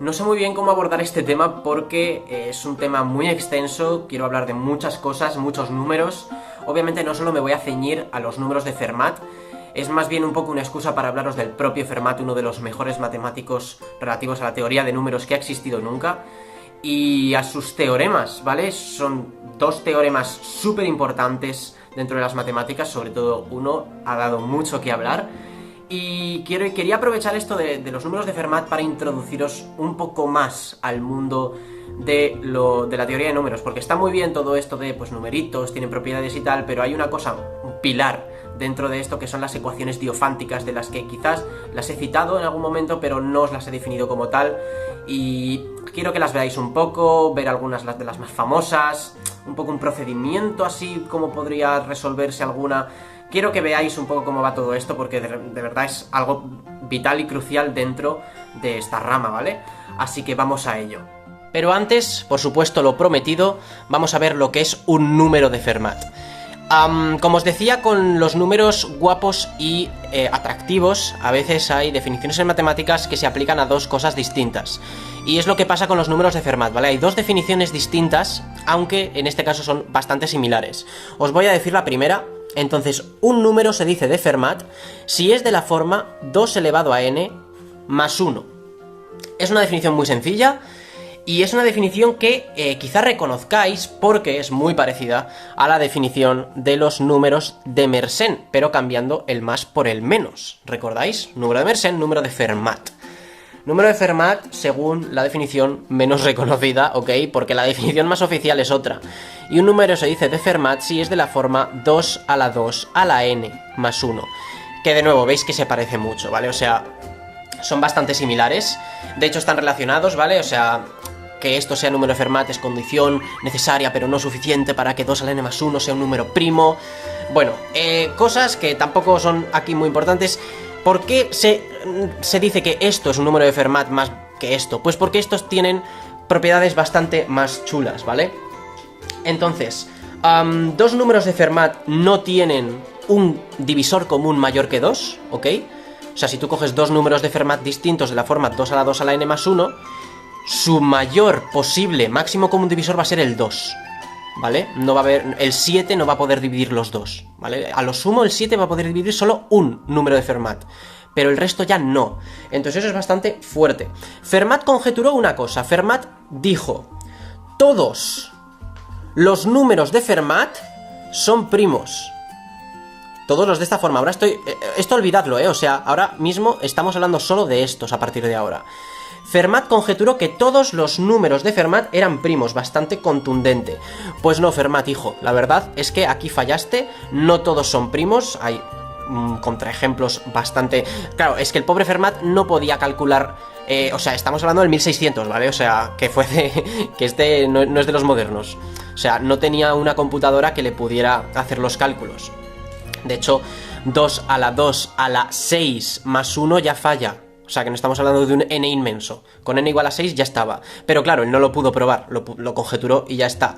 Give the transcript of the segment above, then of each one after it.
No sé muy bien cómo abordar este tema porque es un tema muy extenso, quiero hablar de muchas cosas, muchos números. Obviamente no solo me voy a ceñir a los números de Fermat, es más bien un poco una excusa para hablaros del propio Fermat, uno de los mejores matemáticos relativos a la teoría de números que ha existido nunca, y a sus teoremas, ¿vale? Son dos teoremas súper importantes dentro de las matemáticas, sobre todo uno ha dado mucho que hablar. Y quería aprovechar esto de los números de Fermat para introduciros un poco más al mundo de la teoría de números, porque está muy bien todo esto de, pues, numeritos, tienen propiedades y tal, pero hay una cosa, un pilar dentro de esto que son las ecuaciones diofánticas, de las que quizás las he citado en algún momento, pero no os las he definido como tal, y quiero que las veáis un poco, ver algunas de las más famosas, un poco un procedimiento así, cómo podría resolverse alguna. Quiero que veáis un poco cómo va todo esto, porque de verdad es algo vital y crucial dentro de esta rama, ¿vale? Así que vamos a ello. Pero antes, por supuesto, lo prometido, vamos a ver lo que es un número de Fermat. Como os decía, con los números guapos y atractivos, a veces hay definiciones en matemáticas que se aplican a dos cosas distintas. Y es lo que pasa con los números de Fermat, ¿vale? Hay dos definiciones distintas, aunque en este caso son bastante similares. Os voy a decir la primera. Entonces, un número se dice de Fermat si es de la forma 2 elevado a n más 1. Es una definición muy sencilla y es una definición que quizá reconozcáis porque es muy parecida a la definición de los números de Mersenne, pero cambiando el más por el menos. ¿Recordáis? Número de Mersenne, número de Fermat. Número de Fermat según la definición menos reconocida, ¿ok? Porque la definición más oficial es otra. Y un número se dice de Fermat si es de la forma 2 a la 2 a la n más 1. Que de nuevo, veis que se parece mucho, ¿vale? O sea, son bastante similares. De hecho, están relacionados, ¿vale? O sea, que esto sea número de Fermat es condición necesaria pero no suficiente para que 2 a la n más 1 sea un número primo. Bueno, cosas que tampoco son aquí muy importantes. ¿Por qué se dice que esto es un número de Fermat más que esto? Pues porque estos tienen propiedades bastante más chulas, ¿vale? Entonces, dos números de Fermat no tienen un divisor común mayor que 2, ¿ok? O sea, si tú coges dos números de Fermat distintos de la forma 2 a la 2 a la n más 1, su mayor posible máximo común divisor va a ser el 2. ¿Vale? No va a haber, el 7 no va a poder dividir los dos, ¿vale? A lo sumo el 7 va a poder dividir solo un número de Fermat, pero el resto ya no. Entonces eso es bastante fuerte. Fermat conjeturó una cosa. Fermat dijo: todos los números de Fermat son primos. Todos los de esta forma. Ahora esto olvidadlo, o sea, ahora mismo estamos hablando solo de estos a partir de ahora. Fermat conjeturó que todos los números de Fermat eran primos, bastante contundente. Pues no, Fermat, hijo, la verdad es que aquí fallaste, no todos son primos, hay contraejemplos bastante. Claro, es que el pobre Fermat no podía calcular, o sea, estamos hablando del 1600, ¿vale? O sea, que este no es de los modernos. O sea, no tenía una computadora que le pudiera hacer los cálculos. De hecho, 2 a la 2 a la 6 más 1 ya falla. O sea, que no estamos hablando de un n inmenso. Con n igual a 6 ya estaba. Pero claro, él no lo pudo probar, lo conjeturó y ya está.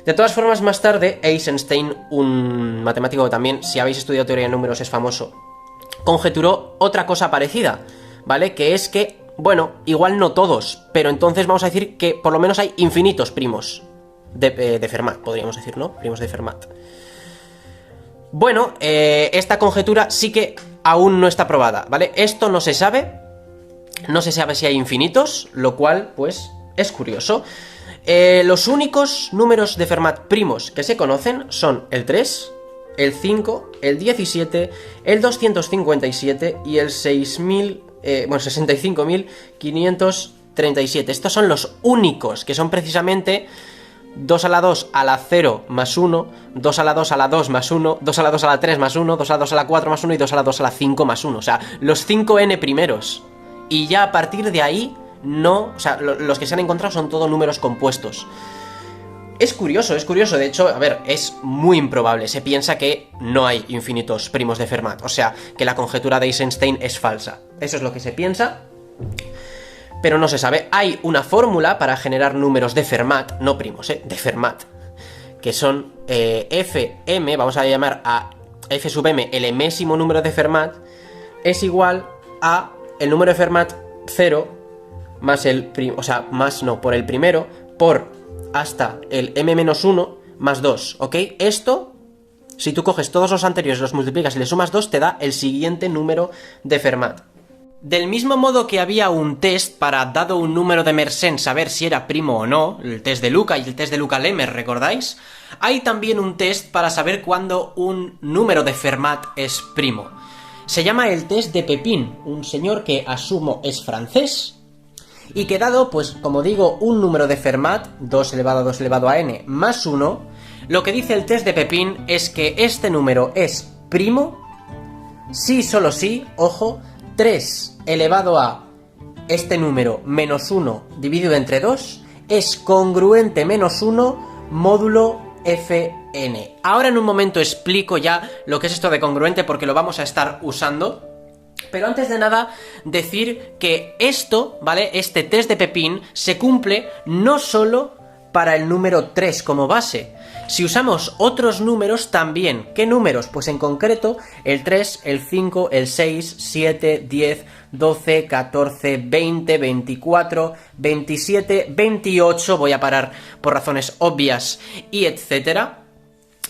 De todas formas, más tarde, Eisenstein, un matemático que también, si habéis estudiado teoría de números, es famoso, conjeturó otra cosa parecida, ¿vale? Que es que, bueno, igual no todos, pero entonces vamos a decir que por lo menos hay infinitos primos de Fermat, podríamos decir, ¿no? Primos de Fermat. Bueno, esta conjetura sí que aún no está probada, ¿vale? Esto no se sabe. No se sabe si hay infinitos, lo cual, pues, es curioso. Los únicos números de Fermat primos que se conocen son el 3, el 5, el 17, el 257 y el 65.537. Estos son los únicos, que son precisamente 2 a la 2 a la 0 más 1, 2 a la 2 a la 2 más 1, 2 a la 2 a la 3 más 1, 2 a la 2 a la 4 más 1 y 2 a la 2 a la 5 más 1. O sea, los 5n primeros. Y ya a partir de ahí, no, o sea, los que se han encontrado son todos números compuestos. Es curioso, de hecho, a ver, es muy improbable. Se piensa que no hay infinitos primos de Fermat, o sea, que la conjetura de Eisenstein es falsa. Eso es lo que se piensa, pero no se sabe. Hay una fórmula para generar números de Fermat, no primos, de Fermat, que son Fm, vamos a llamar a F sub m el enésimo número de Fermat, es igual a el número de Fermat 0 más por el primero, por hasta el m-1 más 2, ¿ok? Esto, si tú coges todos los anteriores, los multiplicas y le sumas 2, te da el siguiente número de Fermat. Del mismo modo que había un test para, dado un número de Mersenne, saber si era primo o no, el test de Luca y el test de Luca-Lemmer, ¿recordáis? Hay también un test para saber cuándo un número de Fermat es primo. Se llama el test de Pepin, un señor que asumo es francés, y que dado, pues como digo, un número de Fermat, 2 elevado a 2 elevado a n más 1, lo que dice el test de Pepin es que este número es primo si, solo si, ojo, 3 elevado a este número menos 1 dividido entre 2 es congruente menos 1 módulo Fn. Ahora en un momento explico ya lo que es esto de congruente porque lo vamos a estar usando. Pero antes de nada, decir que esto, ¿vale? Este test de Pepin se cumple no solo para el número 3 como base. Si usamos otros números también. ¿Qué números? Pues en concreto el 3, el 5, el 6, 7, 10, 12, 14, 20, 24, 27, 28, voy a parar por razones obvias y etcétera.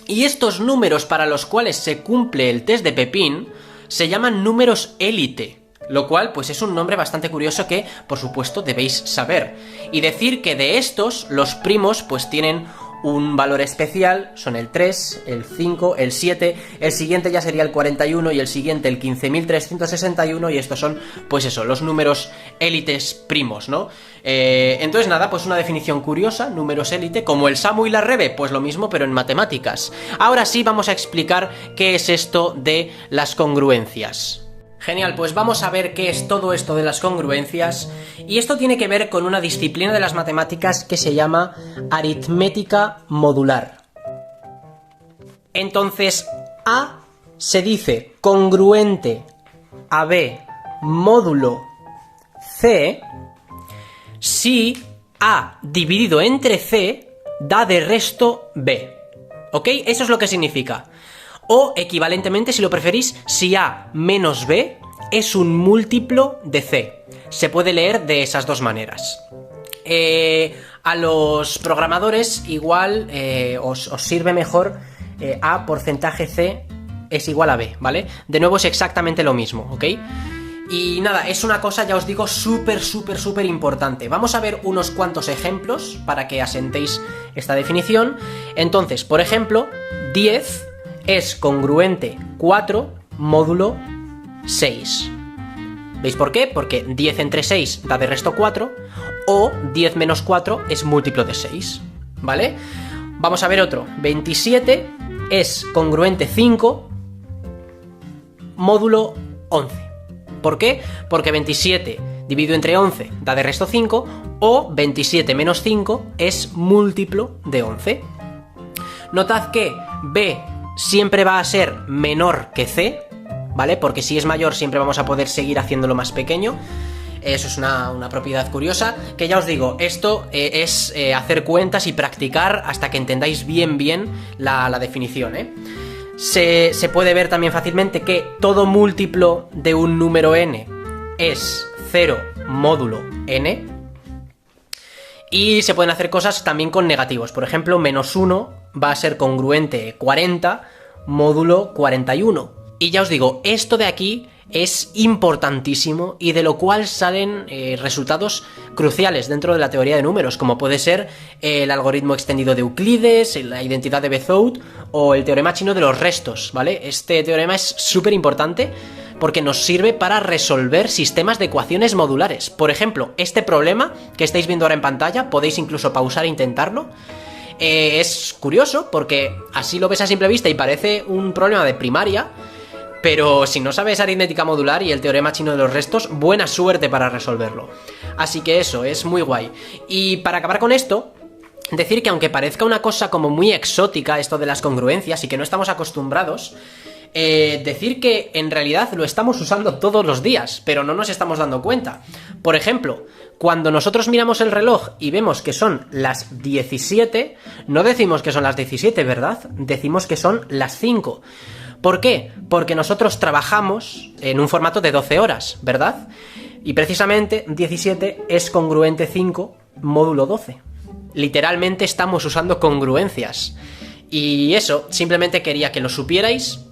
Y estos números para los cuales se cumple el test de Pepin se llaman números élite, lo cual pues es un nombre bastante curioso que por supuesto debéis saber. Y decir que de estos los primos pues tienen un valor especial, son el 3, el 5, el 7, el siguiente ya sería el 41 y el siguiente el 15.361 y estos son pues eso, los números élites primos, ¿no? Entonces nada, pues una definición curiosa, números élite, como el Samu y la Rebe, pues lo mismo pero en matemáticas. Ahora sí vamos a explicar qué es esto de las congruencias. Genial, pues vamos a ver qué es todo esto de las congruencias, y esto tiene que ver con una disciplina de las matemáticas que se llama aritmética modular. Entonces, A se dice congruente a B módulo C si A dividido entre C da de resto B, ¿ok? Eso es lo que significa. O, equivalentemente, si lo preferís, si A menos B es un múltiplo de C. Se puede leer de esas dos maneras. A los programadores igual os sirve mejor A porcentaje C es igual a B, ¿vale? De nuevo es exactamente lo mismo, ¿ok? Y nada, es una cosa, ya os digo, súper importante. Vamos a ver unos cuantos ejemplos para que asentéis esta definición. Entonces, por ejemplo, 10... es congruente 4 módulo 6. ¿Veis por qué? Porque 10 entre 6 da de resto 4, o 10 menos 4 es múltiplo de 6, ¿vale? Vamos a ver otro. 27 es congruente 5 módulo 11. ¿Por qué? Porque 27 dividido entre 11 da de resto 5, o 27 menos 5 es múltiplo de 11. Notad que B siempre va a ser menor que C, ¿vale? Porque si es mayor siempre vamos a poder seguir haciéndolo más pequeño. Eso es una propiedad curiosa, que ya os digo, esto es hacer cuentas y practicar hasta que entendáis bien la definición, ¿eh? Se puede ver también fácilmente que todo múltiplo de un número n es 0 módulo n, y se pueden hacer cosas también con negativos. Por ejemplo, menos 1 va a ser congruente 40 módulo 41. Y ya os digo, esto de aquí es importantísimo y de lo cual salen resultados cruciales dentro de la teoría de números, como puede ser el algoritmo extendido de Euclides, la identidad de Bezout o el teorema chino de los restos, ¿vale? Este teorema es súper importante porque nos sirve para resolver sistemas de ecuaciones modulares. Por ejemplo, este problema que estáis viendo ahora en pantalla, podéis incluso pausar e intentarlo. Es curioso porque así lo ves a simple vista y parece un problema de primaria, pero si no sabes aritmética modular y el teorema chino de los restos, buena suerte para resolverlo. Así que eso, es muy guay. Y para acabar con esto, decir que aunque parezca una cosa como muy exótica esto de las congruencias y que no estamos acostumbrados, decir que en realidad lo estamos usando todos los días, pero no nos estamos dando cuenta. Por ejemplo, cuando nosotros miramos el reloj y vemos que son las 17, no decimos que son las 17, ¿verdad? Decimos que son las 5. ¿Por qué? Porque nosotros trabajamos en un formato de 12 horas, ¿verdad? Y precisamente 17 es congruente 5 módulo 12. Literalmente estamos usando congruencias. Y eso, simplemente quería que lo supierais.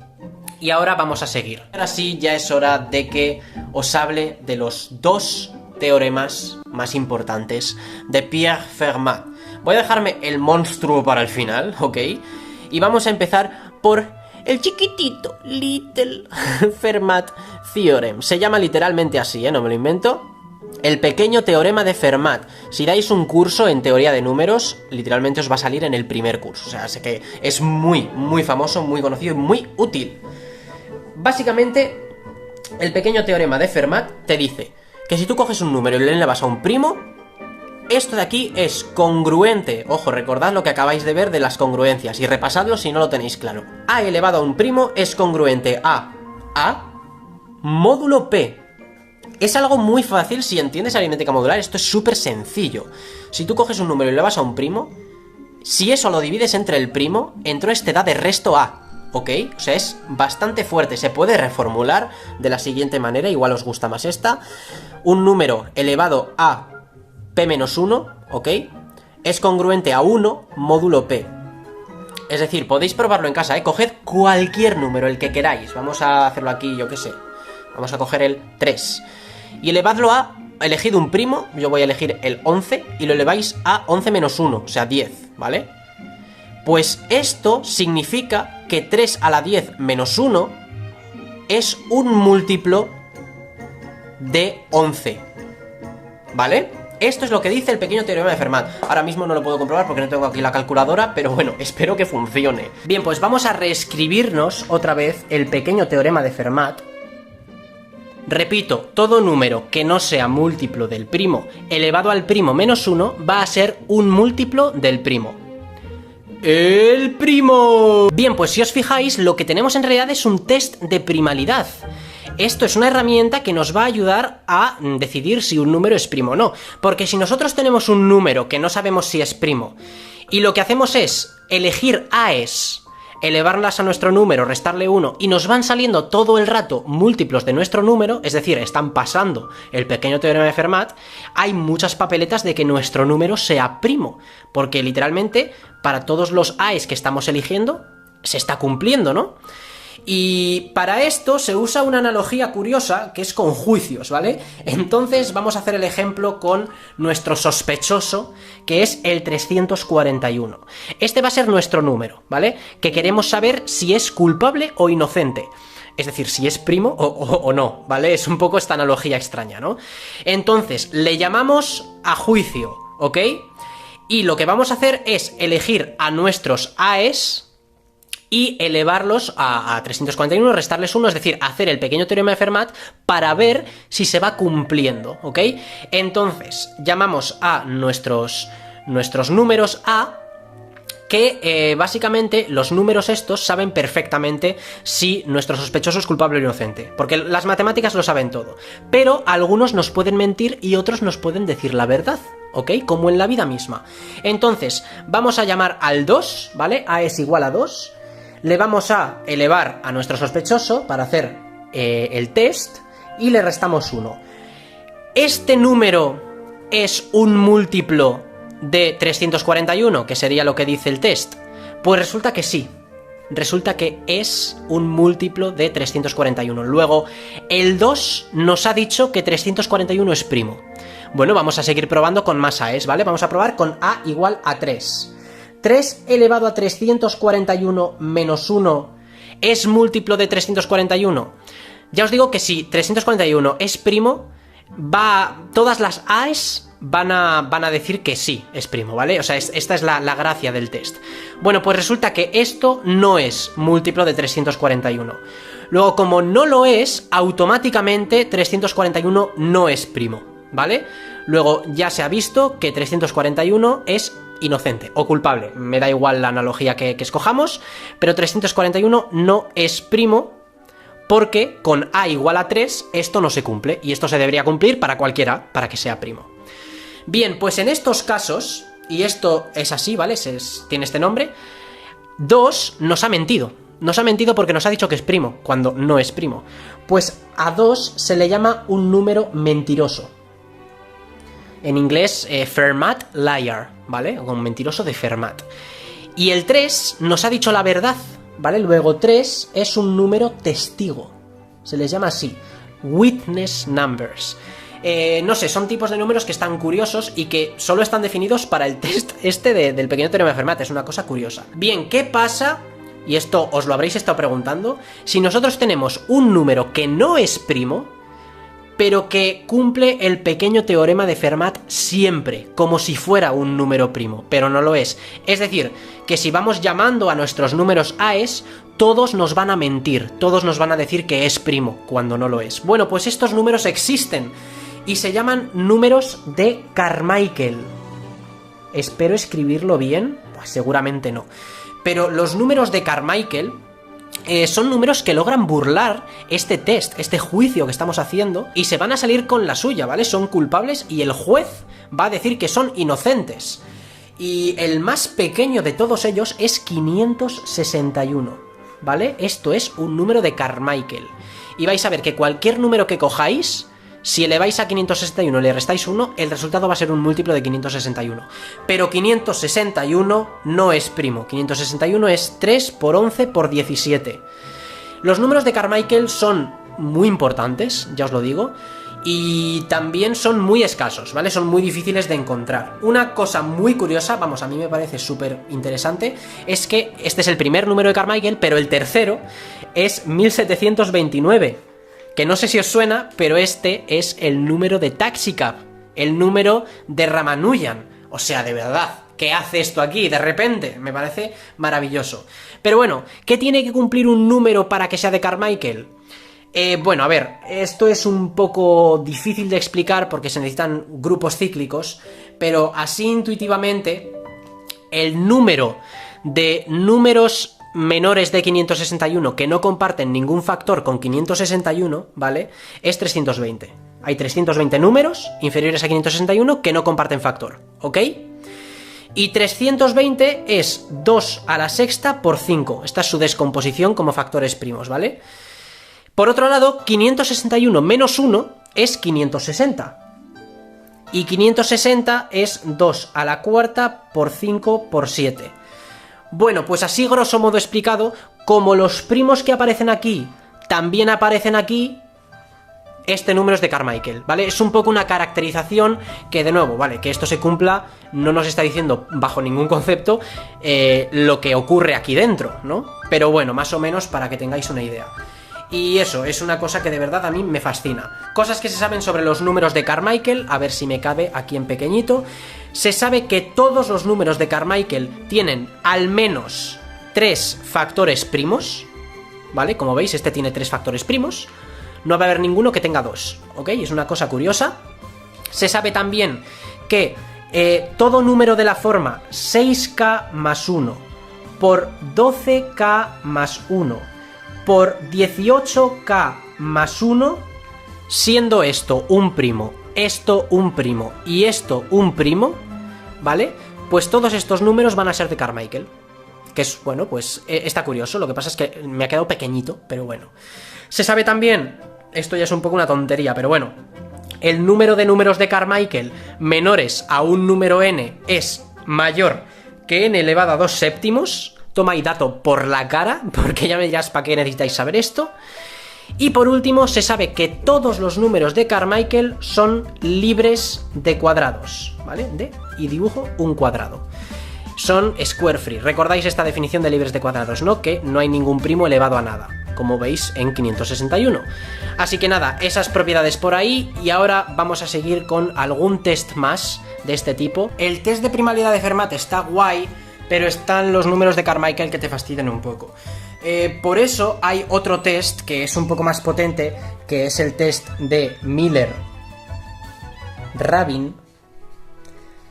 Y ahora vamos a seguir. Ahora sí, ya es hora de que os hable de los dos teoremas más importantes de Pierre Fermat. Voy a dejarme el monstruo para el final, ¿ok? Y vamos a empezar por el chiquitito, Little Fermat Theorem. Se llama literalmente así, no me lo invento. El pequeño teorema de Fermat. Si dais un curso en teoría de números, literalmente os va a salir en el primer curso. O sea, sé que es muy famoso, muy conocido y muy útil. Básicamente, el pequeño teorema de Fermat te dice que si tú coges un número y le elevas a un primo, esto de aquí es congruente. Ojo, recordad lo que acabáis de ver de las congruencias y repasadlo si no lo tenéis claro. A elevado a un primo es congruente a módulo P. Es algo muy fácil si entiendes aritmética modular, esto es súper sencillo. Si tú coges un número y le vas a un primo, si eso lo divides entre el primo, entonces te da de resto a, ¿ok? O sea, es bastante fuerte, se puede reformular de la siguiente manera, igual os gusta más esta. Un número elevado a p-1, ¿ok? Es congruente a 1 módulo p. Es decir, podéis probarlo en casa, ¿eh? Coged cualquier número, el que queráis. Vamos a hacerlo aquí, yo qué sé. Vamos a coger el 3. Y elevadlo a, elegid un primo, yo voy a elegir el 11, y lo eleváis a 11 menos 1, o sea 10, ¿vale? Pues esto significa que 3 a la 10 menos 1 es un múltiplo de 11, ¿vale? Esto es lo que dice el pequeño teorema de Fermat. Ahora mismo no lo puedo comprobar porque no tengo aquí la calculadora, pero bueno, espero que funcione. Bien, pues vamos a reescribirnos otra vez el pequeño teorema de Fermat. Repito, todo número que no sea múltiplo del primo elevado al primo menos 1 va a ser un múltiplo del primo. ¡El primo! Bien, pues si os fijáis, lo que tenemos en realidad es un test de primalidad. Esto es una herramienta que nos va a ayudar a decidir si un número es primo o no. Porque si nosotros tenemos un número que no sabemos si es primo, y lo que hacemos es elegir aes, elevarlas a nuestro número, restarle 1, y nos van saliendo todo el rato múltiplos de nuestro número, es decir, están pasando el pequeño teorema de Fermat, hay muchas papeletas de que nuestro número sea primo, porque literalmente para todos los aes que estamos eligiendo se está cumpliendo, ¿no? Y para esto se usa una analogía curiosa que es con juicios, ¿vale? Entonces vamos a hacer el ejemplo con nuestro sospechoso, que es el 341. Este va a ser nuestro número, ¿vale? Que queremos saber si es culpable o inocente. Es decir, si es primo o no, ¿vale? Es un poco esta analogía extraña, ¿no? Entonces, le llamamos a juicio, ¿ok? Y lo que vamos a hacer es elegir a nuestros aes y elevarlos a 341, restarles 1, es decir, hacer el pequeño teorema de Fermat para ver si se va cumpliendo, ¿ok? Entonces, llamamos a nuestros números A, que básicamente los números estos saben perfectamente si nuestro sospechoso es culpable o inocente, porque las matemáticas lo saben todo, pero algunos nos pueden mentir y otros nos pueden decir la verdad, ¿ok? Como en la vida misma. Entonces, vamos a llamar al 2, ¿vale? A es igual a 2, le vamos a elevar a nuestro sospechoso para hacer el test y le restamos 1. ¿Este número es un múltiplo de 341, que sería lo que dice el test? Pues resulta que sí. Resulta que es un múltiplo de 341. Luego, el 2 nos ha dicho que 341 es primo. Bueno, vamos a seguir probando con más aes, ¿vale? Vamos a probar con a igual a 3. 3 elevado a 341 menos 1 es múltiplo de 341. Ya os digo que si 341 es primo, todas las aes van a decir que sí es primo, ¿vale? O sea, esta es la gracia del test. Bueno, pues resulta que esto no es múltiplo de 341. Luego, como no lo es, automáticamente 341 no es primo, ¿vale? Luego ya se ha visto que 341 es inocente o culpable, me da igual la analogía que escojamos, pero 341 no es primo porque con a igual a 3 esto no se cumple y esto se debería cumplir para cualquiera para que sea primo. Bien, pues en estos casos, y esto es así, ¿vale? Tiene este nombre, 2 nos ha mentido. Nos ha mentido porque nos ha dicho que es primo, cuando no es primo. Pues a 2 se le llama un número mentiroso. En inglés, Fermat liar, ¿vale? Un mentiroso de Fermat. Y el 3 nos ha dicho la verdad, ¿vale? Luego 3 es un número testigo. Se les llama así, witness numbers. No sé, son tipos de números que están curiosos y que solo están definidos para el test del pequeño teorema de Fermat. Es una cosa curiosa. Bien, ¿qué pasa? Y esto os lo habréis estado preguntando. Si nosotros tenemos un número que no es primo, pero que cumple el pequeño teorema de Fermat siempre, como si fuera un número primo, pero no lo es. Es decir, que si vamos llamando a nuestros números AES, todos nos van a mentir, todos nos van a decir que es primo, cuando no lo es. Bueno, pues estos números existen y se llaman números de Carmichael. Espero escribirlo bien, pues seguramente no. Pero los números de Carmichael son números que logran burlar este test, este juicio que estamos haciendo, y se van a salir con la suya, ¿vale? Son culpables y el juez va a decir que son inocentes. Y el más pequeño de todos ellos es 561, ¿vale? Esto es un número de Carmichael. Y vais a ver que cualquier número que cojáis, si eleváis a 561 y le restáis 1, el resultado va a ser un múltiplo de 561. Pero 561 no es primo. 561 es 3 por 11 por 17. Los números de Carmichael son muy importantes, ya os lo digo, y también son muy escasos, ¿vale? Son muy difíciles de encontrar. Una cosa muy curiosa, vamos, a mí me parece súper interesante, es que este es el primer número de Carmichael, pero el tercero es 1729. Que no sé si os suena, pero este es el número de Taxicab, el número de Ramanujan. O sea, de verdad, ¿qué hace esto aquí de repente? Me parece maravilloso. Pero bueno, ¿qué tiene que cumplir un número para que sea de Carmichael? Bueno, a ver, esto es un poco difícil de explicar porque se necesitan grupos cíclicos, pero así intuitivamente, el número de números menores de 561 que no comparten ningún factor con 561, ¿vale? Es 320. Hay 320 números inferiores a 561 que no comparten factor, ¿ok? Y 320 es 2 a la sexta por 5. Esta es su descomposición como factores primos, ¿vale? Por otro lado, 561 menos 1 es 560. Y 560 es 2 a la cuarta por 5 por 7. Bueno, pues así grosso modo explicado, como los primos que aparecen aquí también aparecen aquí, este número es de Carmichael, ¿vale? Es un poco una caracterización que, de nuevo, ¿vale? Que esto se cumpla no nos está diciendo bajo ningún concepto lo que ocurre aquí dentro, ¿no? Pero bueno, más o menos para que tengáis una idea. Y eso, es una cosa que de verdad a mí me fascina. Cosas que se saben sobre los números de Carmichael, a ver si me cabe aquí en pequeñito. Se sabe que todos los números de Carmichael tienen al menos 3 factores primos, ¿vale? Como veis, este tiene 3 factores primos. No va a haber ninguno que tenga 2, ¿ok? Es una cosa curiosa. Se sabe también que todo número de la forma 6k más 1 por 12k más 1 por 18k más 1, siendo esto un primo, esto un primo y esto un primo, ¿vale? Pues todos estos números van a ser de Carmichael. Que es, bueno, pues está curioso, lo que pasa es que me ha quedado pequeñito, pero bueno. Se sabe también, esto ya es un poco una tontería, pero bueno, el número de números de Carmichael menores a un número n es mayor que n elevado a 2 séptimos. Toma y dato por la cara, porque ya me dirás para qué necesitáis saber esto. Y por último, se sabe que todos los números de Carmichael son libres de cuadrados, ¿vale? Y dibujo un cuadrado. Son square free. Recordáis esta definición de libres de cuadrados, ¿no? Que no hay ningún primo elevado a nada, como veis en 561. Así que nada, esas propiedades por ahí, y ahora vamos a seguir con algún test más de este tipo. El test de primalidad de Fermat está guay, pero están los números de Carmichael que te fastidian un poco. Por eso hay otro test que es un poco más potente, que es el test de Miller-Rabin,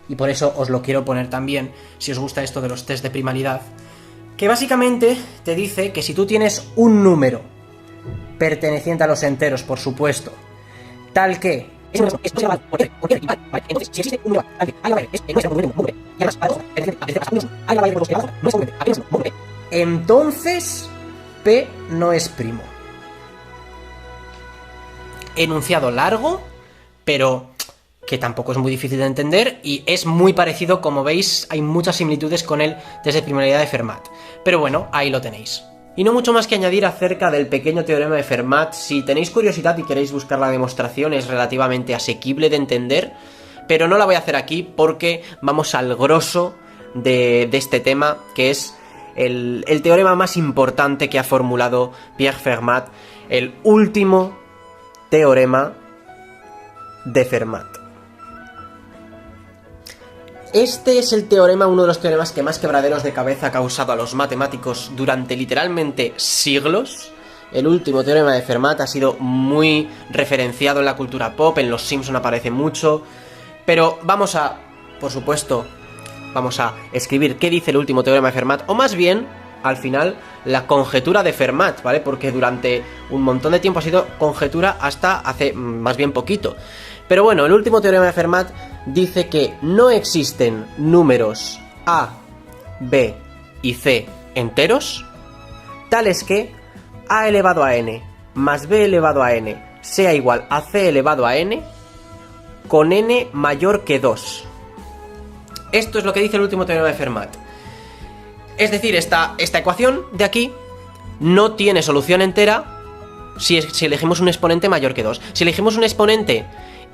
y por eso os lo quiero poner también, si os gusta esto de los test de primalidad, que básicamente te dice que si tú tienes un número perteneciente a los enteros, por supuesto, tal que entonces P no es primo. Enunciado largo, pero que tampoco es muy difícil de entender y es muy parecido, como veis, hay muchas similitudes con el test de primalidad de Fermat. Pero bueno, ahí lo tenéis. Y no mucho más que añadir acerca del pequeño teorema de Fermat. Si tenéis curiosidad y queréis buscar la demostración, es relativamente asequible de entender, pero no la voy a hacer aquí porque vamos al grosso de este tema, que es el teorema más importante que ha formulado Pierre Fermat, el último teorema de Fermat. Este es el teorema, uno de los teoremas que más quebraderos de cabeza ha causado a los matemáticos durante literalmente siglos. El último teorema de Fermat ha sido muy referenciado en la cultura pop, en Los Simpson aparece mucho, pero vamos a, por supuesto, vamos a escribir qué dice el último teorema de Fermat, o más bien, al final, la conjetura de Fermat, ¿vale? Porque durante un montón de tiempo ha sido conjetura hasta hace más bien poquito. Pero bueno, el último teorema de Fermat dice que no existen números A, B y C enteros, tales que A elevado a n más B elevado a n sea igual a C elevado a n con n mayor que 2. Esto es lo que dice el último teorema de Fermat. Es decir, esta ecuación de aquí no tiene solución entera si elegimos un exponente mayor que 2. Si elegimos un exponente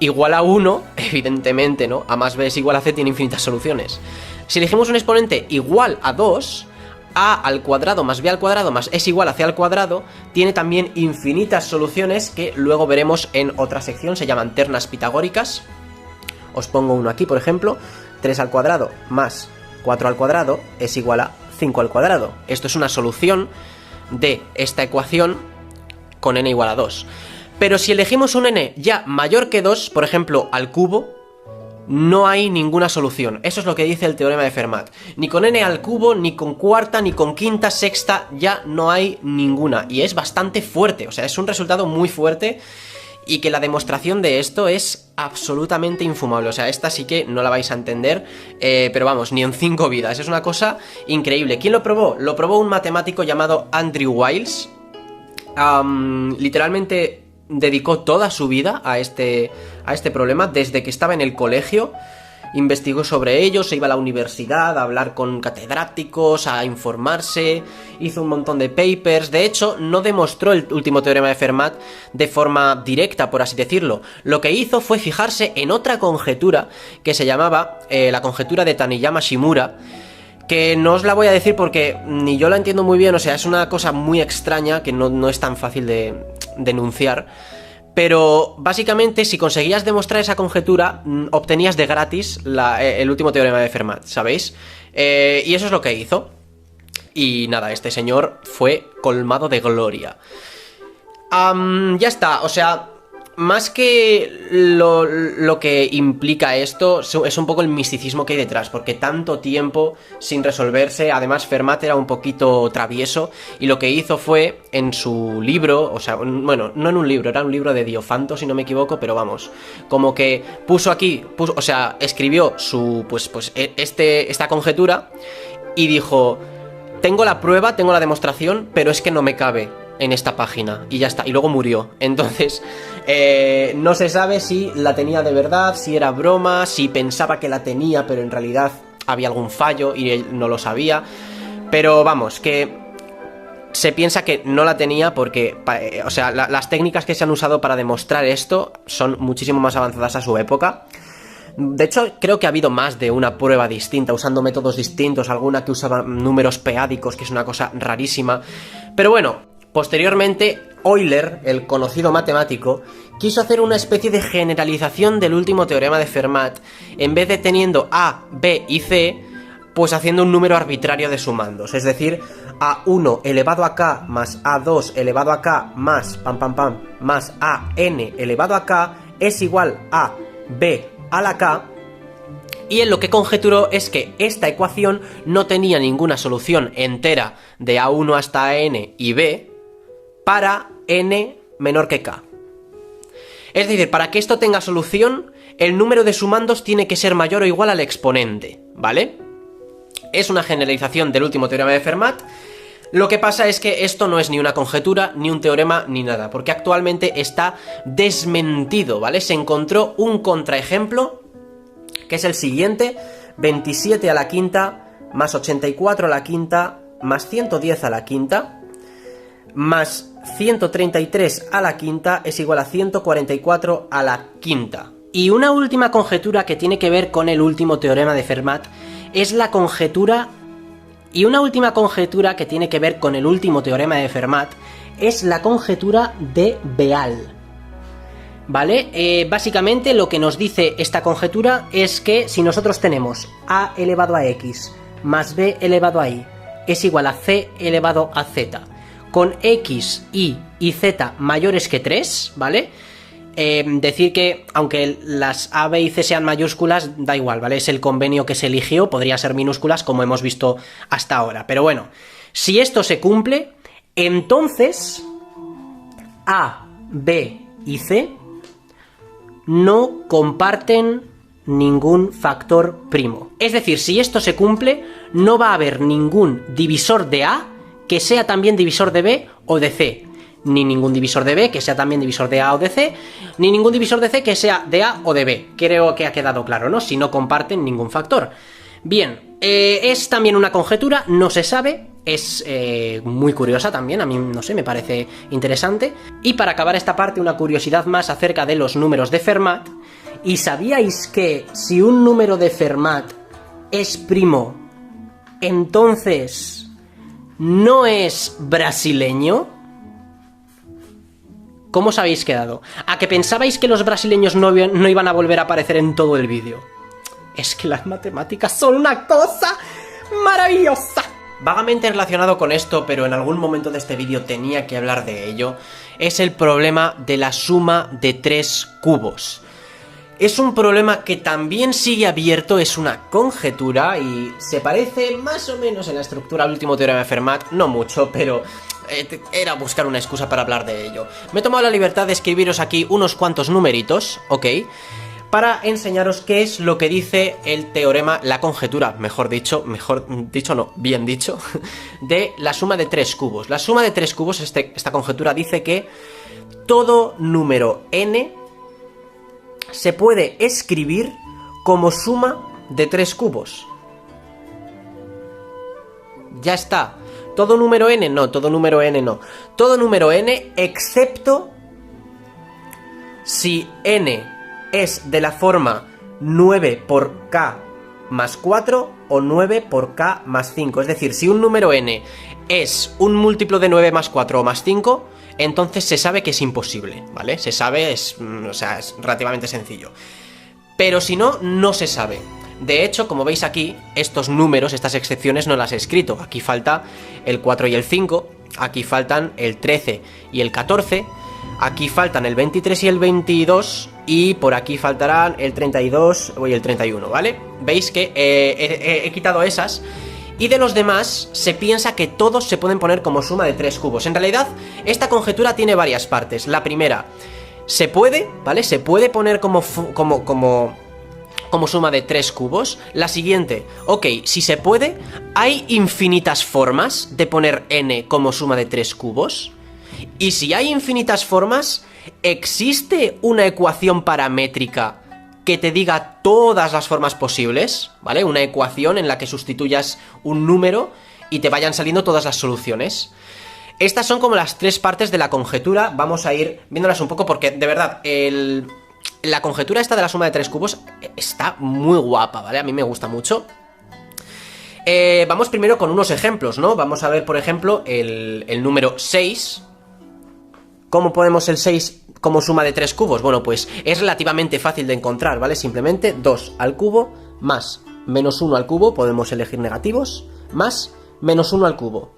igual a 1, evidentemente, ¿no? A más b es igual a c tiene infinitas soluciones. Si elegimos un exponente igual a 2, a al cuadrado más b al cuadrado más es igual a c al cuadrado, tiene también infinitas soluciones que luego veremos en otra sección, se llaman ternas pitagóricas. Os pongo uno aquí, por ejemplo, 3 al cuadrado más 4 al cuadrado es igual a 5 al cuadrado. Esto es una solución de esta ecuación con n igual a 2. Pero si elegimos un n ya mayor que 2, por ejemplo, al cubo, no hay ninguna solución. Eso es lo que dice el teorema de Fermat. Ni con n al cubo, ni con cuarta, ni con quinta, sexta, ya no hay ninguna. Y es bastante fuerte, o sea, es un resultado muy fuerte y que la demostración de esto es absolutamente infumable. O sea, esta sí que no la vais a entender, pero vamos, ni en 5 vidas. Es una cosa increíble. ¿Quién lo probó? Lo probó un matemático llamado Andrew Wiles. Literalmente dedicó toda su vida a este problema. Desde que estaba en el colegio investigó sobre ello, se iba a la universidad a hablar con catedráticos, a informarse, hizo un montón de papers. De hecho, no demostró el último teorema de Fermat de forma directa, por así decirlo. Lo que hizo fue fijarse en otra conjetura que se llamaba la conjetura de Taniyama-Shimura, que no os la voy a decir porque ni yo la entiendo muy bien, o sea, es una cosa muy extraña que no es tan fácil de enunciar. Pero básicamente, si conseguías demostrar esa conjetura, obtenías de gratis el último teorema de Fermat, ¿sabéis? Y eso es lo que hizo. Y nada, este señor fue colmado de gloria. Ya está, o sea, más que lo que implica esto, es un poco el misticismo que hay detrás, porque tanto tiempo sin resolverse. Además, Fermat era un poquito travieso, y lo que hizo fue, en su libro, o sea, bueno, no en un libro, era un libro de Diofanto, si no me equivoco, pero vamos, como que o sea, escribió esta conjetura, y dijo: tengo la prueba, tengo la demostración, pero es que no me cabe en esta página, y ya está, y luego murió. Entonces, no se sabe si la tenía de verdad, si era broma, si pensaba que la tenía, pero en realidad había algún fallo y él no lo sabía. Pero vamos, que se piensa que no la tenía porque, o sea, las técnicas que se han usado para demostrar esto son muchísimo más avanzadas a su época. De hecho, creo que ha habido más de una prueba distinta, usando métodos distintos, alguna que usaba números peádicos, que es una cosa rarísima. Pero bueno, posteriormente, Euler, el conocido matemático, quiso hacer una especie de generalización del último teorema de Fermat, en vez de teniendo A, B y C, pues haciendo un número arbitrario de sumandos, es decir, A1 elevado a K más A2 elevado a K más más AN elevado a K es igual a B a la K. Y él lo que conjeturó es que esta ecuación no tenía ninguna solución entera de A1 hasta N y B para N menor que K. Es decir, para que esto tenga solución, el número de sumandos tiene que ser mayor o igual al exponente, ¿vale? Es una generalización del último teorema de Fermat. Lo que pasa es que esto no es ni una conjetura, ni un teorema, ni nada, porque actualmente está desmentido, ¿vale? Se encontró un contraejemplo, que es el siguiente: 27 a la quinta, más 84 a la quinta, más 110 a la quinta, más 133 a la quinta es igual a 144 a la quinta. Y una última conjetura que tiene que ver con el último teorema de Fermat es la conjetura... Y una última conjetura que tiene que ver con el último teorema de Fermat es la conjetura de Béal. ¿Vale? Básicamente lo que nos dice esta conjetura es que si nosotros tenemos a elevado a x más b elevado a y es igual a c elevado a z, con x, y z mayores que 3, ¿vale? Decir que aunque las A, B y C sean mayúsculas, da igual, ¿vale? Es el convenio que se eligió, podría ser minúsculas como hemos visto hasta ahora. Pero bueno, si esto se cumple, entonces A, B y C no comparten ningún factor primo. Es decir, si esto se cumple, no va a haber ningún divisor de A que sea también divisor de B o de C. Ni ningún divisor de B que sea también divisor de A o de C, ni ningún divisor de C que sea de A o de B. Creo que ha quedado claro, ¿no? Si no comparten ningún factor. Bien, es también una conjetura, no se sabe, es muy curiosa también, a mí, no sé, me parece interesante. Y para acabar esta parte, una curiosidad más acerca de los números de Fermat. ¿Y sabíais que si un número de Fermat es primo, entonces no es brasileño? ¿Cómo os habéis quedado? ¿A que pensabais que los brasileños no iban a volver a aparecer en todo el vídeo? Es que las matemáticas son una cosa maravillosa. Vagamente relacionado con esto, pero en algún momento de este vídeo tenía que hablar de ello, es el problema de la suma de 3 cubos. Es un problema que también sigue abierto, es una conjetura y se parece más o menos en la estructura al último teorema de Fermat, no mucho, pero era buscar una excusa para hablar de ello. Me he tomado la libertad de escribiros aquí unos cuantos numeritos, ¿ok?, para enseñaros qué es lo que dice el teorema, la conjetura, bien dicho, de la suma de 3 cubos. La suma de 3 cubos, esta conjetura dice que todo número n se puede escribir como suma de 3 cubos. Ya está. ¿Todo número n? No, todo número n no. Todo número n excepto si n es de la forma 9 por k más 4 o 9 por k más 5. Es decir, si un número n es un múltiplo de 9 más 4 o más 5, entonces se sabe que es imposible, ¿vale? Se sabe, es relativamente sencillo. Pero si no, no se sabe. De hecho, como veis aquí, estos números, estas excepciones no las he escrito. Aquí falta el 4 y el 5, aquí faltan el 13 y el 14, aquí faltan el 23 y el 22, y por aquí faltarán el 32 y el 31, ¿vale? Veis que he quitado esas. Y de los demás, se piensa que todos se pueden poner como suma de 3 cubos. En realidad, esta conjetura tiene varias partes. La primera, se puede, ¿vale? Se puede poner como suma de 3 cubos. La siguiente, ok, si se puede, ¿hay infinitas formas de poner n como suma de 3 cubos? Y si hay infinitas formas, ¿existe una ecuación paramétrica que te diga todas las formas posibles? ¿Vale? Una ecuación en la que sustituyas un número y te vayan saliendo todas las soluciones. Estas son como las 3 partes de la conjetura. Vamos a ir viéndolas un poco porque, de verdad, la conjetura esta de la suma de 3 cubos está muy guapa, ¿vale? A mí me gusta mucho. Vamos primero con unos ejemplos, ¿no? Vamos a ver, por ejemplo, el número 6. ¿Cómo podemos el 6 como suma de 3 cubos? Bueno, pues es relativamente fácil de encontrar, ¿vale? Simplemente 2 al cubo más menos 1 al cubo, podemos elegir negativos, más menos 1 al cubo,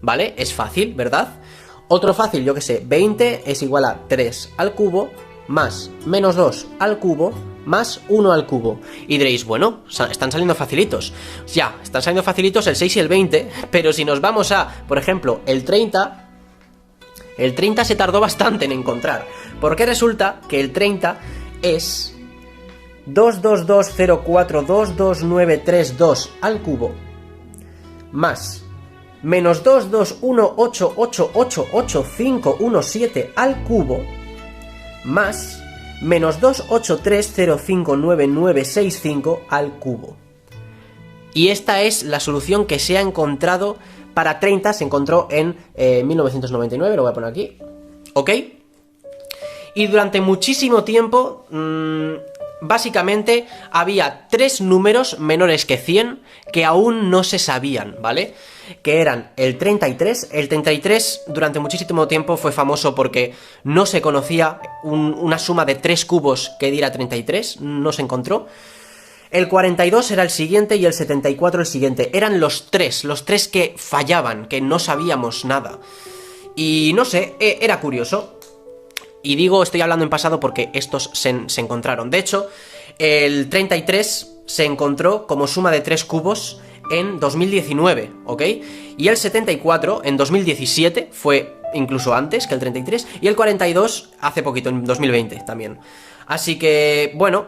¿vale? Es fácil, ¿verdad? Otro fácil, yo que sé, 20 es igual a 3 al cubo más menos 2 al cubo más 1 al cubo. Y diréis, bueno, están saliendo facilitos. Ya, están saliendo facilitos el 6 y el 20, pero si nos vamos a, por ejemplo, el 30... El 30 se tardó bastante en encontrar, porque resulta que el 30 es 22204222932 al cubo más menos 2, 2, 1, 8, 8, 8, 8, 5, 1, 7 al cubo, más menos 2, 8, 3, 0, 5, 9, 9, 6, 5 al cubo. Y esta es la solución que se ha encontrado para 30, se encontró en 1999, lo voy a poner aquí, ¿ok? Y durante muchísimo tiempo, básicamente, había 3 números menores que 100 que aún no se sabían, ¿vale? Que eran el 33. El 33 durante muchísimo tiempo fue famoso porque no se conocía una suma de 3 cubos que diera 33, no se encontró. El 42 era el siguiente y el 74 el siguiente. Eran los tres que fallaban, que no sabíamos nada. Y no sé, era curioso. Y digo, estoy hablando en pasado porque estos se encontraron. De hecho, el 33 se encontró como suma de 3 cubos en 2019, ¿ok? Y el 74 en 2017, fue incluso antes que el 33, y el 42 hace poquito, en 2020 también. Así que, bueno,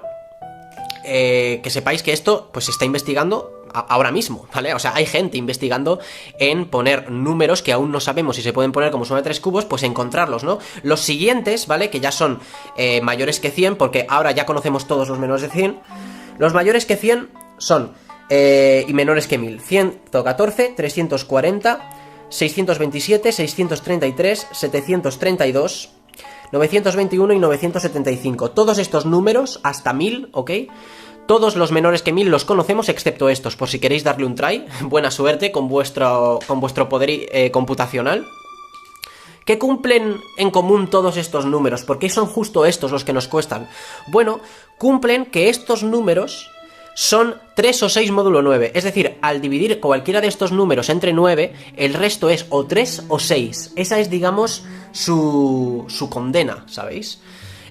que sepáis que esto pues se está investigando ahora mismo, ¿vale? O sea, hay gente investigando en poner números que aún no sabemos si se pueden poner como suma de 3 cubos, pues encontrarlos, ¿no? Los siguientes, ¿vale? Que ya son mayores que 100, porque ahora ya conocemos todos los menores de 100. Los mayores que 100 son, y menores que 1000, 114, 340, 627, 633, 732... 921 y 975. Todos estos números, hasta 1000, ¿ok? Todos los menores que 1000 los conocemos, excepto estos, por si queréis darle un try. Buena suerte con vuestro poder computacional. ¿Qué cumplen en común todos estos números? ¿Por qué son justo estos los que nos cuestan? Bueno, cumplen que estos números son 3 o 6 módulo 9, es decir, al dividir cualquiera de estos números entre 9, el resto es o 3 o 6, esa es, digamos, su condena, ¿sabéis?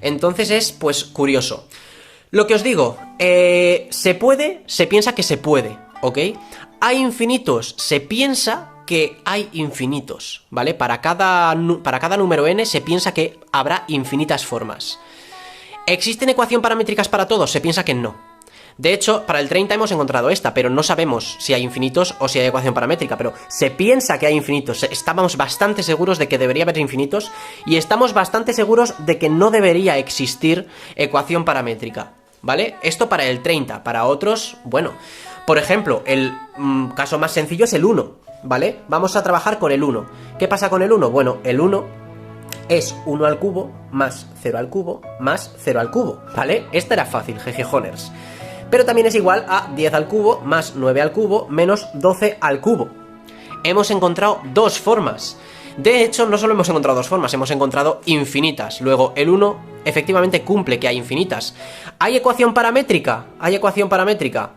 Entonces es, pues, curioso. Lo que os digo, se puede, se piensa que se puede, ¿ok? Hay infinitos, se piensa que hay infinitos, ¿vale? Para cada número n se piensa que habrá infinitas formas. ¿Existen ecuaciones paramétricas para todos? Se piensa que no. De hecho, para el 30 hemos encontrado esta, pero no sabemos si hay infinitos o si hay ecuación paramétrica, pero se piensa que hay infinitos. Estábamos bastante seguros de que debería haber infinitos y estamos bastante seguros de que no debería existir ecuación paramétrica, ¿vale? Esto para el 30, para otros, bueno, por ejemplo, el caso más sencillo es el 1, ¿vale? Vamos a trabajar con el 1. ¿Qué pasa con el 1? Bueno, el 1 es 1 al cubo más 0 al cubo más 0 al cubo, ¿vale? Esta era fácil, jejejoners. Pero también es igual a 10 al cubo más 9 al cubo menos 12 al cubo. Hemos encontrado 2 formas. De hecho, no solo hemos encontrado 2 formas, hemos encontrado infinitas. Luego, el 1 efectivamente cumple que hay infinitas. ¿Hay ecuación paramétrica? ¿Hay ecuación paramétrica?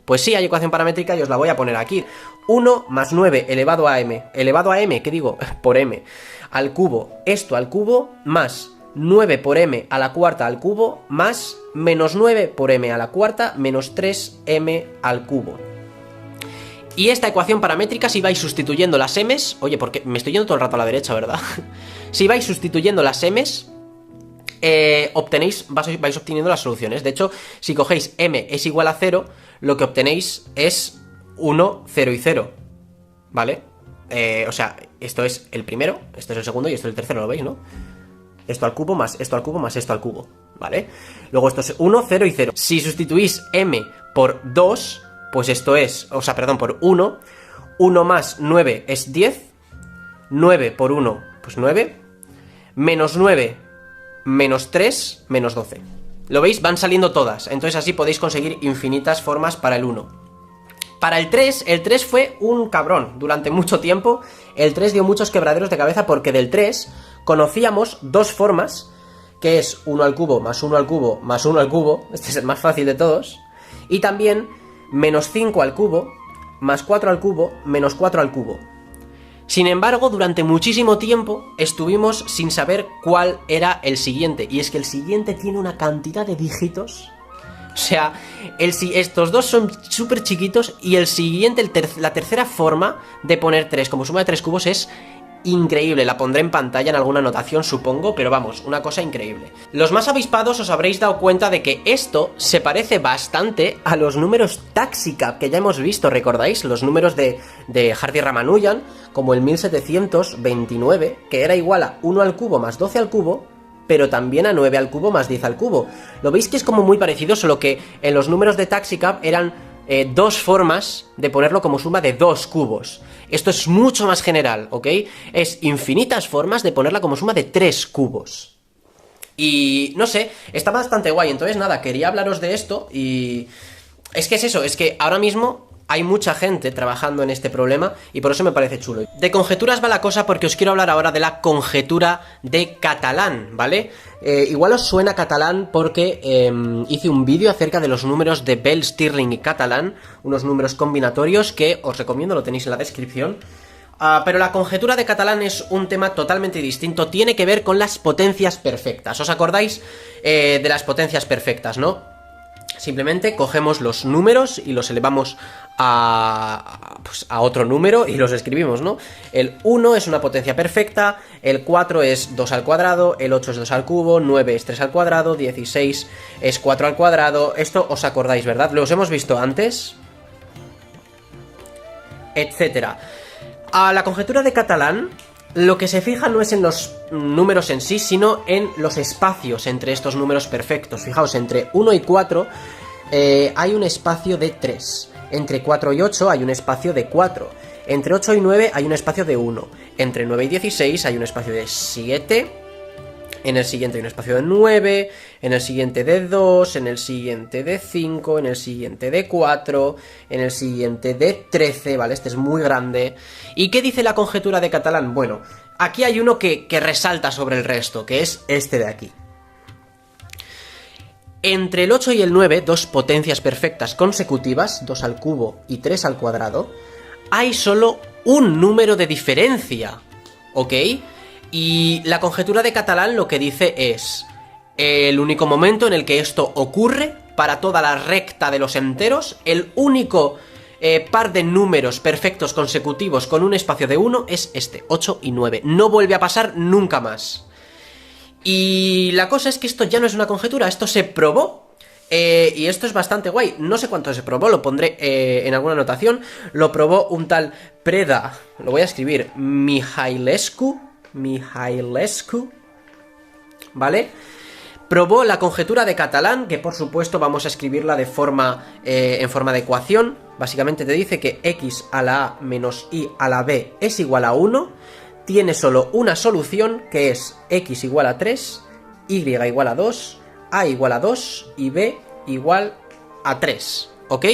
Pues sí, hay ecuación paramétrica y os la voy a poner aquí. 1 más 9 elevado a m. ¿Elevado a m? ¿Qué digo? Por m. Al cubo. Esto al cubo más 9 por m a la cuarta al cubo más menos 9 por m a la cuarta menos 3m al cubo. Y esta ecuación paramétrica, si vais sustituyendo las m's... Oye, porque me estoy yendo todo el rato a la derecha, ¿verdad? Si vais sustituyendo las m's, vais obteniendo las soluciones. De hecho, si cogéis m es igual a 0, lo que obtenéis es 1, 0 y 0, ¿vale? O sea, esto es el primero, esto es el segundo y esto es el tercero, ¿lo veis, no? Esto al cubo más esto al cubo más esto al cubo, ¿vale? Luego esto es 1, 0 y 0. Si sustituís m por 2, pues esto es, o sea, perdón, por 1, 1 más 9 es 10, 9 por 1, pues 9, menos 9, menos 3, menos 12. ¿Lo veis? Van saliendo todas, entonces así podéis conseguir infinitas formas para el 1. Para el 3 fue un cabrón. Durante mucho tiempo, el 3 dio muchos quebraderos de cabeza porque del 3 conocíamos 2 formas, que es 1 al cubo más 1 al cubo más 1 al cubo, este es el más fácil de todos, y también menos 5 al cubo más 4 al cubo menos 4 al cubo. Sin embargo, durante muchísimo tiempo estuvimos sin saber cuál era el siguiente, y es que el siguiente tiene una cantidad de dígitos. O sea, estos dos son súper chiquitos y el siguiente, la tercera forma de poner 3 como suma de 3 cubos es increíble, la pondré en pantalla en alguna anotación supongo, pero vamos, una cosa increíble. Los más avispados os habréis dado cuenta de que esto se parece bastante a los números Taxicab que ya hemos visto, ¿recordáis? Los números de Hardy Ramanujan, como el 1729, que era igual a 1 al cubo más 12 al cubo, pero también a 9 al cubo más 10 al cubo. ¿Lo veis que es como muy parecido, solo que en los números de Taxicab eran dos formas de ponerlo como suma de 2 cubos? Esto es mucho más general, ¿ok? Es infinitas formas de ponerla como suma de 3 cubos. Y no sé, está bastante guay. Entonces nada, quería hablaros de esto y... es que es eso, es que ahora mismo hay mucha gente trabajando en este problema y por eso me parece chulo. De conjeturas va la cosa porque os quiero hablar ahora de la conjetura de Catalan, ¿vale? Igual os suena Catalan porque hice un vídeo acerca de los números de Bell, Stirling y Catalan, unos números combinatorios que os recomiendo, lo tenéis en la descripción. Pero la conjetura de Catalan es un tema totalmente distinto, tiene que ver con las potencias perfectas. ¿Os acordáis de las potencias perfectas, no? Simplemente cogemos los números y los elevamos a otro número y los escribimos, ¿no? El 1 es una potencia perfecta, el 4 es 2 al cuadrado, el 8 es 2 al cubo, 9 es 3 al cuadrado, 16 es 4 al cuadrado. Esto os acordáis, ¿verdad? Los hemos visto antes, etcétera. A la conjetura de Catalan, lo que se fija no es en los números en sí, sino en los espacios entre estos números perfectos. Fijaos, entre 1 y 4 hay un espacio de 3. Entre 4 y 8 hay un espacio de 4. Entre 8 y 9 hay un espacio de 1. Entre 9 y 16 hay un espacio de 7. En el siguiente hay un espacio de 9. En el siguiente de 2. En el siguiente de 5. En el siguiente de 4. En el siguiente de 13. ¿Vale? Este es muy grande. ¿Y qué dice la conjetura de Catalan? Bueno, aquí hay uno que resalta sobre el resto, que es este de aquí. Entre el 8 y el 9, dos potencias perfectas consecutivas, 2 al cubo y 3 al cuadrado, hay solo un número de diferencia, ¿ok? Y la conjetura de Catalan lo que dice es: el único momento en el que esto ocurre para toda la recta de los enteros, el único par de números perfectos consecutivos con un espacio de 1 es este, 8 y 9. No vuelve a pasar nunca más. Y la cosa es que esto ya no es una conjetura, esto se probó. Y esto es bastante guay. No sé cuánto se probó, lo pondré en alguna anotación. Lo probó un tal Preda, lo voy a escribir, Mihailescu, ¿vale? Probó la conjetura de Catalan, que por supuesto vamos a escribirla de forma en forma de ecuación. Básicamente te dice que x a la a menos y a la b es igual a 1. Tiene solo una solución, que es x igual a 3, y igual a 2, a igual a 2 y b igual a 3, ¿ok?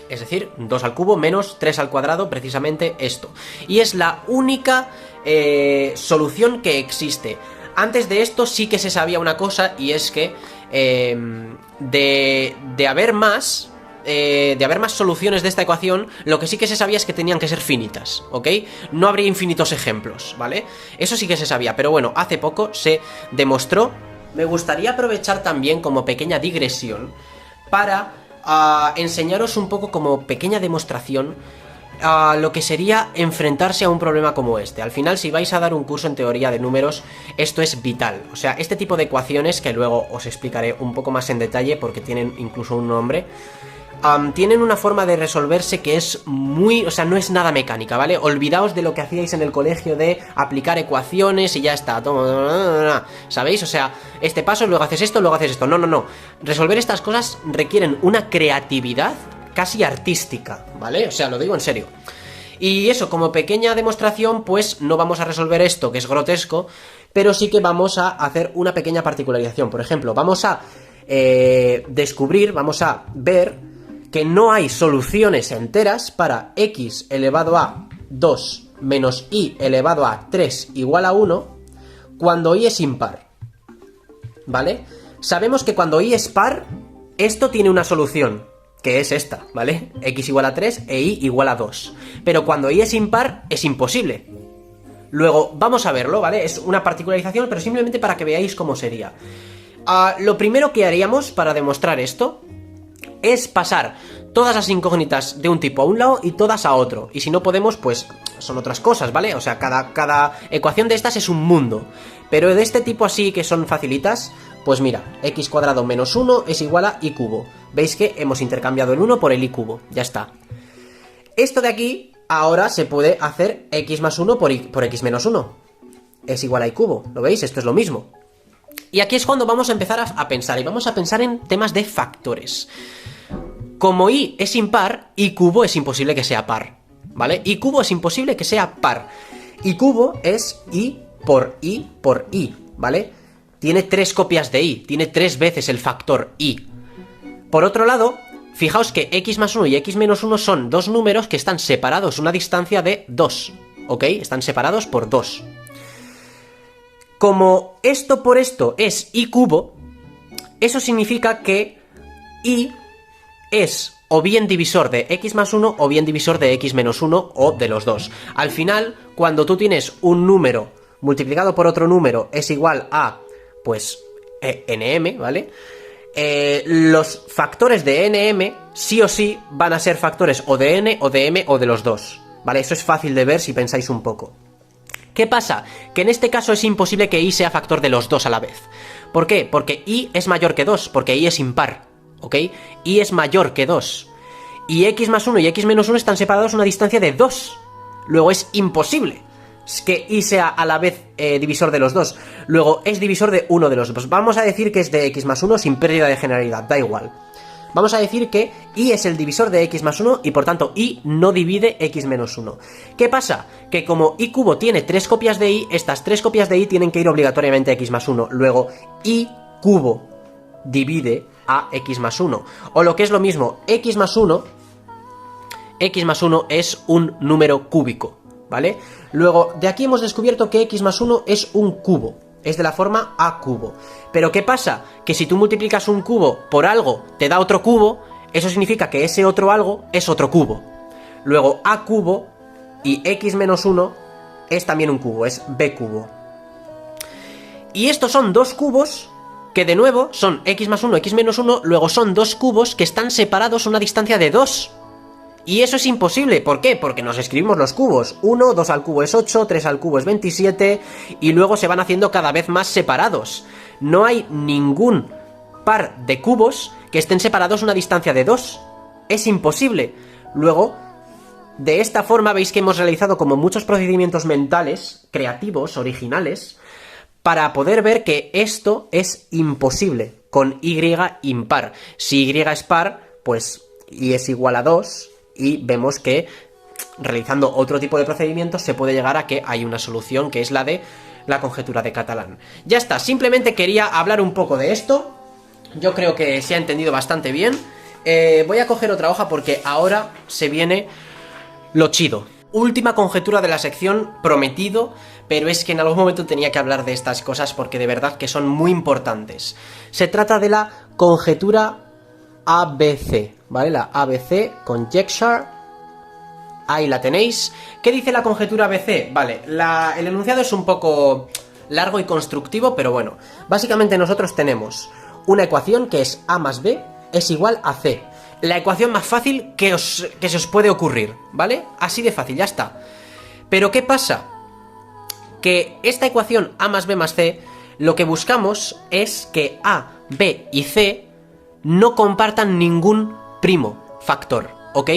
Es decir, 2 al cubo menos 3 al cuadrado, precisamente esto. Y es la única solución que existe. Antes de esto sí que se sabía una cosa, y es que de haber más soluciones de esta ecuación, lo que sí que se sabía es que tenían que ser finitas, ¿ok? No habría infinitos ejemplos, ¿vale? Eso sí que se sabía, pero bueno, hace poco se demostró. Me gustaría aprovechar también como pequeña digresión para enseñaros un poco como pequeña demostración lo que sería enfrentarse a un problema como este. Al final, si vais a dar un curso en teoría de números, esto es vital. O sea, este tipo de ecuaciones, que luego os explicaré un poco más en detalle porque tienen incluso un nombre, tienen una forma de resolverse que es muy... o sea, no es nada mecánica, ¿vale? Olvidaos de lo que hacíais en el colegio de aplicar ecuaciones y ya está, ¿sabéis? O sea, este paso, luego haces esto, luego haces esto. No, no, no. Resolver estas cosas requieren una creatividad casi artística, ¿vale? O sea, lo digo en serio. Y eso, como pequeña demostración, pues no vamos a resolver esto, que es grotesco, pero sí que vamos a hacer una pequeña particularización. Por ejemplo, vamos a descubrir, vamos a ver que no hay soluciones enteras para x elevado a 2 menos y elevado a 3 igual a 1 cuando y es impar, ¿vale? Sabemos que cuando y es par, esto tiene una solución, que es esta, ¿vale? X igual a 3 e y igual a 2. Pero cuando y es impar, es imposible. Luego, vamos a verlo, ¿vale? Es una particularización, pero simplemente para que veáis cómo sería. Lo primero que haríamos para demostrar esto es pasar todas las incógnitas de un tipo a un lado y todas a otro. Y si no podemos, pues son otras cosas, ¿vale? O sea, cada ecuación de estas es un mundo. Pero de este tipo así, que son facilitas, pues mira, x cuadrado menos 1 es igual a y cubo. ¿Veis que hemos intercambiado el 1 por el y cubo? Ya está. Esto de aquí, ahora se puede hacer x más 1 por x menos 1. Es igual a y cubo, ¿lo veis? Esto es lo mismo. Y aquí es cuando vamos a empezar a pensar, y vamos a pensar en temas de factores. Como y es impar, y cubo es imposible que sea par, ¿vale? Y cubo es imposible que sea par. Y cubo es y por i, ¿vale? Tiene 3 copias de i, tiene 3 veces el factor i. Por otro lado, fijaos que x más 1 y x menos 1 son dos números que están separados una distancia de 2, ¿ok? Están separados por 2. Como esto por esto es y cubo, eso significa que y es o bien divisor de x más 1 o bien divisor de x menos 1 o de los dos. Al final, cuando tú tienes un número multiplicado por otro número es igual a, pues, nm, ¿vale? Los factores de nm sí o sí van a ser factores o de n o de m o de los dos, ¿vale? Eso es fácil de ver si pensáis un poco. ¿Qué pasa? Que en este caso es imposible que i sea factor de los dos a la vez. ¿Por qué? Porque i es mayor que 2, porque i es impar, ¿ok? I es mayor que 2. Y x más 1 y x menos 1 están separados a una distancia de 2. Luego es imposible que i sea a la vez divisor de los dos. Luego es divisor de uno de los dos. Vamos a decir que es de x más 1 sin pérdida de generalidad, da igual. Vamos a decir que i es el divisor de x más 1 y por tanto i no divide x menos 1. ¿Qué pasa? Que como i cubo tiene 3 copias de i, estas 3 copias de i tienen que ir obligatoriamente a x más 1. Luego i cubo divide a x más 1. O lo que es lo mismo, x más 1 es un número cúbico, ¿vale? Luego, de aquí hemos descubierto que x más 1 es un cubo. Es de la forma a cubo. Pero ¿qué pasa? Que si tú multiplicas un cubo por algo, te da otro cubo, eso significa que ese otro algo es otro cubo. Luego a cubo y x menos 1 es también un cubo, es b cubo. Y estos son dos cubos que de nuevo son x más 1, x menos 1, luego son dos cubos que están separados a una distancia de 2. Y eso es imposible, ¿por qué? Porque nos escribimos los cubos, 1, 2 al cubo es 8, 3 al cubo es 27, y luego se van haciendo cada vez más separados. No hay ningún par de cubos que estén separados a una distancia de 2. Es imposible. Luego, de esta forma veis que hemos realizado como muchos procedimientos mentales, creativos, originales, para poder ver que esto es imposible con y impar. Si y es par, pues y es igual a 2, y vemos que realizando otro tipo de procedimientos se puede llegar a que hay una solución, que es la de la conjetura de Catalan. Ya está, simplemente quería hablar un poco de esto. Yo creo que se ha entendido bastante bien. Voy a coger otra hoja porque ahora se viene lo chido. Última conjetura de la sección, prometido, pero es que en algún momento tenía que hablar de estas cosas porque de verdad que son muy importantes. Se trata de la conjetura ABC, ¿vale? La ABC, conjecture, ahí la tenéis. ¿Qué dice la conjetura ABC? Vale, el enunciado es un poco largo y constructivo, pero bueno, básicamente nosotros tenemos una ecuación que es A más B es igual a C. La ecuación más fácil que se os puede ocurrir, ¿vale? Así de fácil, ya está. Pero ¿qué pasa? Que esta ecuación A más B más C, lo que buscamos es que A, B y C no compartan ningún primo factor, ¿ok?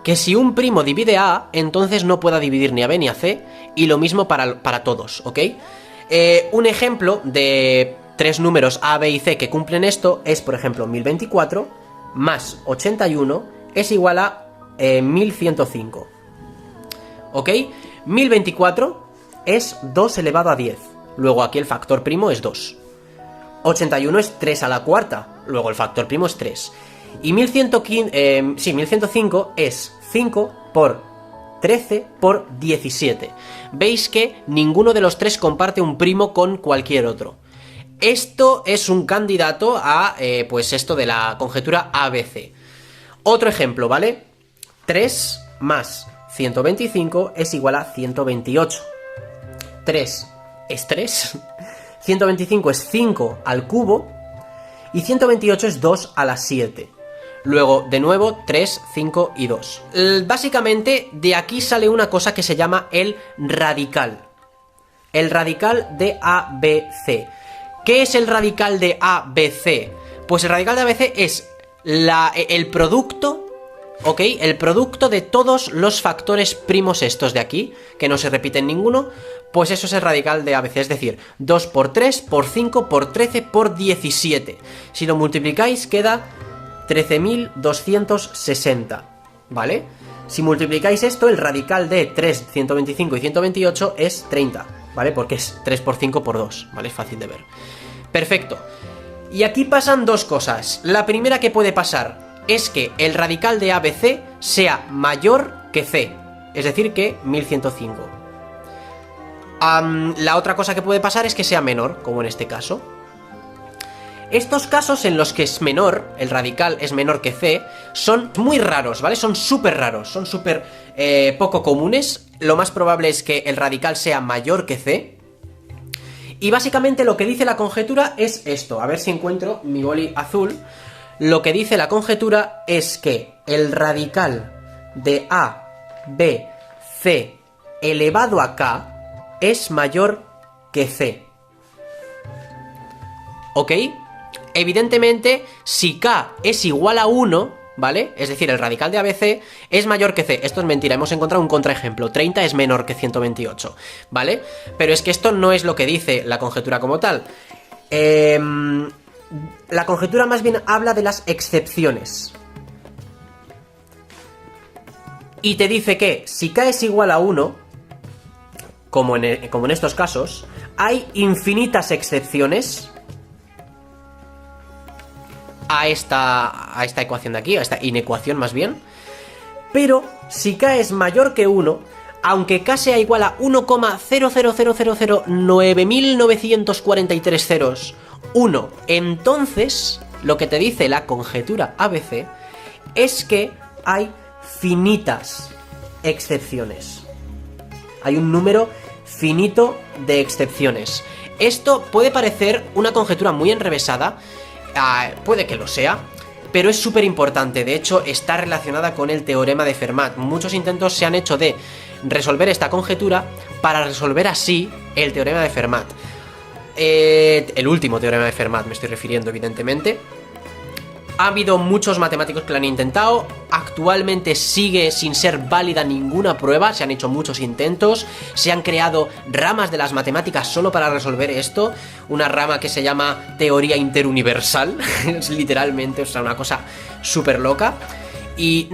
Que si un primo divide a A, entonces no pueda dividir ni a B ni a C, y lo mismo para todos, ¿ok? Un ejemplo de 3 números A, B y C que cumplen esto es, por ejemplo, 1024 más 81 es igual a 1105, ¿ok? 1024 es 2 elevado a 10, luego aquí el factor primo es 2. 81 es 3 a la cuarta, luego el factor primo es 3. Y 1105 es 5 por 13 por 17. Veis que ninguno de los tres comparte un primo con cualquier otro. Esto es un candidato a, pues esto de la conjetura ABC. Otro ejemplo, ¿vale? 3 más 125 es igual a 128. 3 es 3. 125 es 5 al cubo y 128 es 2 a la 7. Luego, de nuevo, 3, 5 y 2. Básicamente, de aquí sale una cosa que se llama el radical. El radical de ABC. ¿Qué es el radical de ABC? Pues el radical de ABC es el producto, ¿ok? El producto de todos los factores primos estos de aquí, que no se repiten ninguno, pues eso es el radical de ABC, es decir, 2 por 3, por 5, por 13, por 17. Si lo multiplicáis queda 13.260, ¿vale? Si multiplicáis esto, el radical de 3, 125 y 128 es 30, ¿vale? Porque es 3 por 5 por 2, ¿vale? Es fácil de ver. Perfecto. Y aquí pasan dos cosas. La primera que puede pasar es que el radical de ABC sea mayor que C, es decir, que 1105. La otra cosa que puede pasar es que sea menor, como en este caso. Estos casos en los que es menor, el radical es menor que C, son muy raros, ¿vale? Son súper raros, son súper poco comunes. Lo más probable es que el radical sea mayor que C. Y básicamente lo que dice la conjetura es esto. A ver si encuentro mi boli azul. Lo que dice la conjetura es que el radical de A, B, C elevado a K es mayor que C. ¿Ok? Evidentemente, si K es igual a 1, ¿vale? Es decir, el radical de ABC es mayor que C. Esto es mentira, hemos encontrado un contraejemplo. 30 es menor que 128, ¿vale? Pero es que esto no es lo que dice la conjetura como tal. La conjetura más bien habla de las excepciones. Y te dice que si K es igual a 1, como en estos casos, hay infinitas excepciones a esta ecuación de aquí, a esta inecuación más bien. Pero si K es mayor que 1, aunque K sea igual a 1,0000009.943 ceros 1, entonces lo que te dice la conjetura ABC es que hay finitas excepciones. Hay un número finito de excepciones. Esto puede parecer una conjetura muy enrevesada, puede que lo sea, pero es súper importante. De hecho, está relacionada con el teorema de Fermat. Muchos intentos se han hecho de resolver esta conjetura para resolver así el teorema de Fermat. El último teorema de Fermat me estoy refiriendo, evidentemente. Ha habido muchos matemáticos que lo han intentado. Actualmente sigue sin ser válida ninguna prueba. Se han hecho muchos intentos. Se han creado ramas de las matemáticas solo para resolver esto. Una rama que se llama teoría interuniversal. Es literalmente, o sea, una cosa súper loca. Y